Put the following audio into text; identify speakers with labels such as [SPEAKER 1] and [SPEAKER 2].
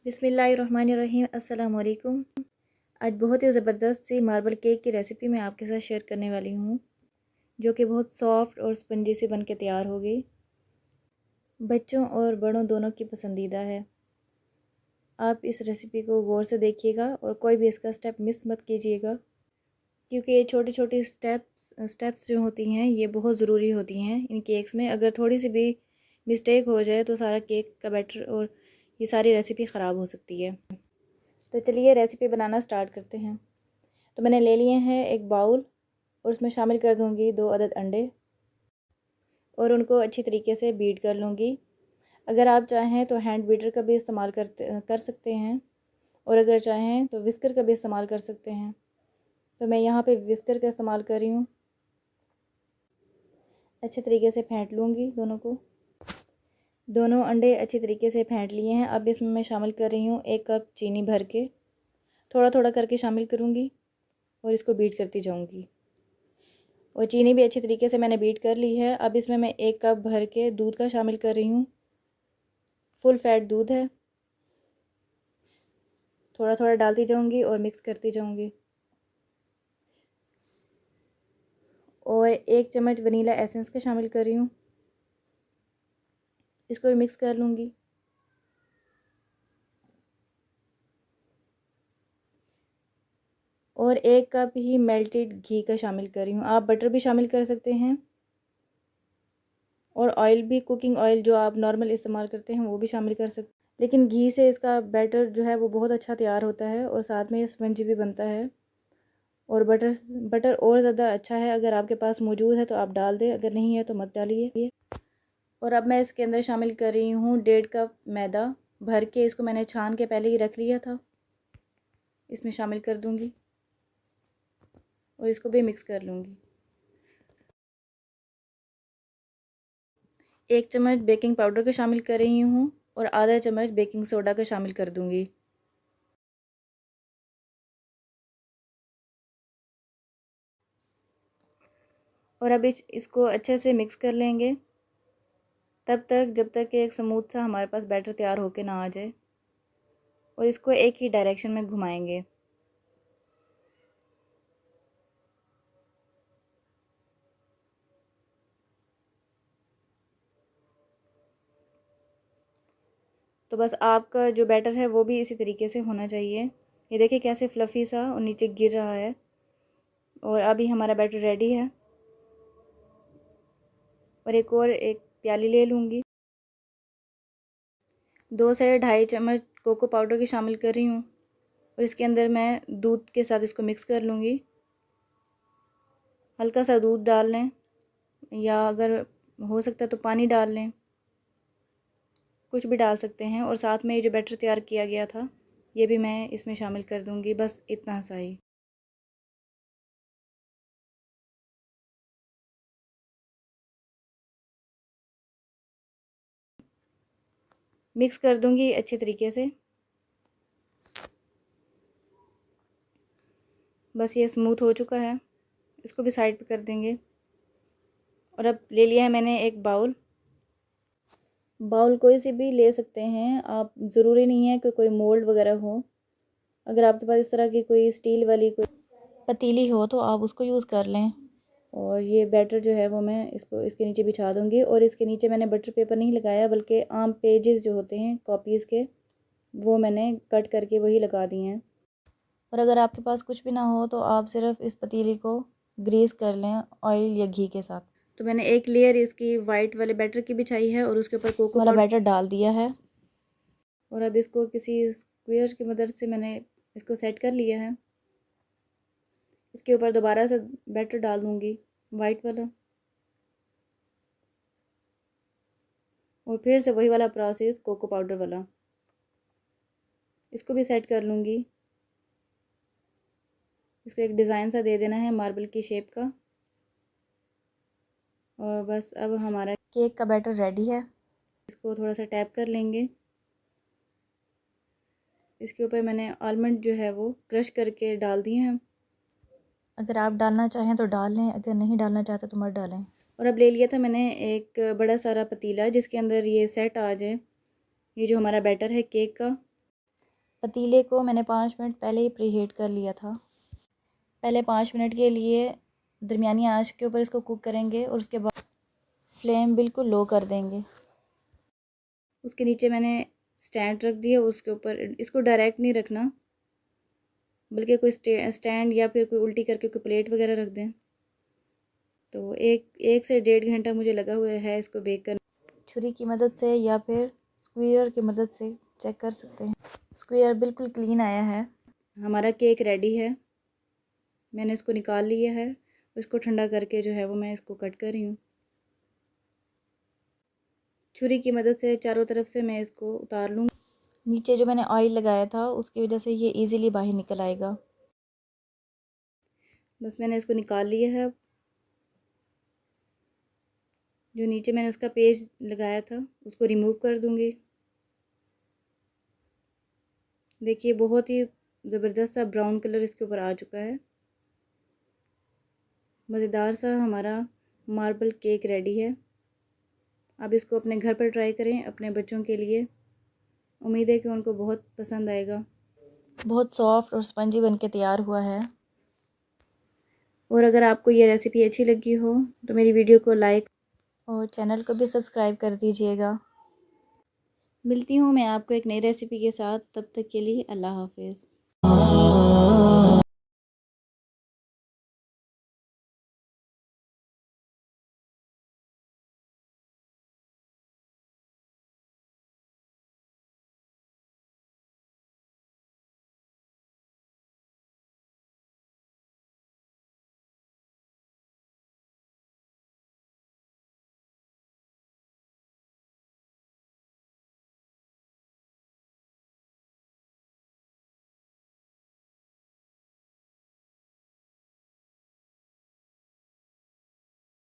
[SPEAKER 1] बिस्मिल्लाहिर्रहमानिर्रहीम। अस्सलाम वालेकुम। आज बहुत ही ज़बरदस्त सी मार्बल केक की रेसिपी मैं आपके साथ शेयर करने वाली हूँ, जो कि बहुत सॉफ्ट और स्पंजी से बन के तैयार होगी। बच्चों और बड़ों दोनों की पसंदीदा है। आप इस रेसिपी को गौर से देखिएगा और कोई भी इसका स्टेप मिस मत कीजिएगा, क्योंकि ये छोटी छोटी स्टेप्स जो होती हैं ये बहुत ज़रूरी होती हैं इन केक्स में। अगर थोड़ी सी भी मिस्टेक हो जाए तो सारा केक का बैटर और ये सारी रेसिपी ख़राब हो सकती है। तो चलिए रेसिपी बनाना स्टार्ट करते हैं। तो मैंने ले लिए हैं एक बाउल और उसमें शामिल कर दूंगी 2 अदद अंडे और उनको अच्छी तरीके से बीट कर लूँगी। अगर आप चाहें तो हैंड बीटर का भी इस्तेमाल कर सकते हैं, और अगर चाहें तो विस्कर का भी इस्तेमाल कर सकते हैं। तो मैं यहाँ पे विस्कर का इस्तेमाल कर रही हूँ। अच्छे तरीके से फेंट लूँगी दोनों को। दोनों अंडे अच्छी तरीके से फेंट लिए हैं। अब इसमें मैं शामिल कर रही हूँ 1 कप चीनी भर के, थोड़ा थोड़ा करके शामिल करूँगी और इसको बीट करती जाऊँगी। और चीनी भी अच्छी तरीके से मैंने बीट कर ली है। अब इसमें मैं 1 कप भर के दूध का शामिल कर रही हूँ। फुल फैट दूध है। थोड़ा थोड़ा डालती जाऊँगी और मिक्स करती जाऊँगी। और 1 चम्मच वनीला एसेंस का शामिल कर रही हूँ। इसको भी मिक्स कर लूँगी। और 1 कप ही मेल्टेड घी का शामिल कर रही हूँ। आप बटर भी शामिल कर सकते हैं, और ऑयल भी, कुकिंग ऑयल जो आप नॉर्मल इस्तेमाल करते हैं वो भी शामिल कर सकते हैं। लेकिन घी से इसका बैटर जो है वो बहुत अच्छा तैयार होता है और साथ में ये स्पंजी भी बनता है। और बटर और ज़्यादा अच्छा है। अगर आपके पास मौजूद है तो आप डाल दें, अगर नहीं है तो मत डालिए। और अब मैं इसके अंदर शामिल कर रही हूँ 1.5 कप मैदा भर के। इसको मैंने छान के पहले ही रख लिया था। इसमें शामिल कर दूँगी और इसको भी मिक्स कर लूँगी। 1 चम्मच बेकिंग पाउडर का शामिल कर रही हूँ और आधा चम्मच बेकिंग सोडा का शामिल कर दूँगी। और अब इसको अच्छे से मिक्स कर लेंगे तब तक जब तक कि एक स्मूथ सा हमारे पास बैटर तैयार होके ना आ जाए। और इसको एक ही डायरेक्शन में घुमाएंगे। तो बस आपका जो बैटर है वो भी इसी तरीके से होना चाहिए। ये देखिए कैसे फ्लफ़ी सा और नीचे गिर रहा है। और अभी हमारा बैटर रेडी है। और एक प्याली ले लूँगी। 2 से 2.5 चम्मच कोको पाउडर की शामिल कर रही हूँ और इसके अंदर मैं दूध के साथ इसको मिक्स कर लूँगी। हल्का सा दूध डाल लें, या अगर हो सकता है तो पानी डाल लें, कुछ भी डाल सकते हैं। और साथ में ये जो बैटर तैयार किया गया था ये भी मैं इसमें शामिल कर दूँगी, बस इतना सा ही। मिक्स कर दूँगी अच्छे तरीके से। बस ये स्मूथ हो चुका है। इसको भी साइड पे कर देंगे। और अब ले लिया है मैंने एक बाउल कोई सी भी ले सकते हैं आप, ज़रूरी नहीं है कि कोई मोल्ड वगैरह हो। अगर आपके पास इस तरह की कोई स्टील वाली कोई पतीली हो तो आप उसको यूज़ कर लें। और ये बैटर जो है वो मैं इसको इसके नीचे बिछा दूँगी। और इसके नीचे मैंने बटर पेपर नहीं लगाया, बल्कि आम पेजेस जो होते हैं कॉपीज़ के, वो मैंने कट करके वही लगा दिए हैं। और अगर आपके पास कुछ भी ना हो तो आप सिर्फ इस पतीली को ग्रीस कर लें ऑयल या घी के साथ। तो मैंने एक लेयर इसकी वाइट वाले बैटर की बिछाई है और उसके ऊपर कोको वाला बैटर डाल दिया है। और अब इसको किसी स्क्वायर की मदद से मैंने इसको सेट कर लिया है। इसके ऊपर दोबारा से बैटर डाल दूँगी वाइट वाला, और फिर से वही वाला प्रोसेस कोको पाउडर वाला। इसको भी सेट कर लूँगी। इसको एक डिज़ाइन सा दे देना है मार्बल की शेप का। और बस अब हमारा केक का बैटर रेडी है। इसको थोड़ा सा टैप कर लेंगे। इसके ऊपर मैंने आलमंड जो है वो क्रश करके डाल दिए हैं। अगर आप डालना चाहें तो डाल लें, अगर नहीं डालना चाहते तो मत डालें। और अब ले लिया था मैंने एक बड़ा सारा पतीला जिसके अंदर ये सेट आ जाए, ये जो हमारा बैटर है केक का। पतीले को मैंने 5 मिनट पहले ही प्री हीट कर लिया था। पहले 5 मिनट के लिए दरमियानी आंच के ऊपर इसको कुक करेंगे और उसके बाद फ्लेम बिल्कुल लो कर देंगे। उसके नीचे मैंने स्टैंड रख दिया, उसके ऊपर इसको डायरेक्ट नहीं रखना, बल्कि कोई स्टैंड या फिर कोई उल्टी करके कोई प्लेट वगैरह रख दें। तो एक से 1.5 घंटा मुझे लगा हुआ है इसको बेक करने। छुरी की मदद से या फिर स्क्वीयर की मदद से चेक कर सकते हैं। स्क्वीयर बिल्कुल क्लीन आया है। हमारा केक रेडी है। मैंने इसको निकाल लिया है, इसको ठंडा करके जो है वो मैं इसको कट कर रही हूँ। छुरी की मदद से चारों तरफ से मैं इसको उतार लूँगी। नीचे जो मैंने ऑयल लगाया था उसकी वजह से ये इजीली बाहर निकल आएगा। बस मैंने इसको निकाल लिया है। जो नीचे मैंने उसका पेज लगाया था उसको रिमूव कर दूँगी। देखिए बहुत ही ज़बरदस्त सा ब्राउन कलर इसके ऊपर आ चुका है। मज़ेदार सा हमारा मार्बल केक रेडी है। आप इसको अपने घर पर ट्राई करें अपने बच्चों के लिए। उम्मीद है कि उनको बहुत पसंद आएगा। बहुत सॉफ्ट और स्पंजी बनके तैयार हुआ है। और अगर आपको ये रेसिपी अच्छी लगी हो तो मेरी वीडियो को लाइक और चैनल को भी सब्सक्राइब कर दीजिएगा। मिलती हूँ मैं आपको एक नई रेसिपी के साथ, तब तक के लिए अल्लाह हाफ़िज़।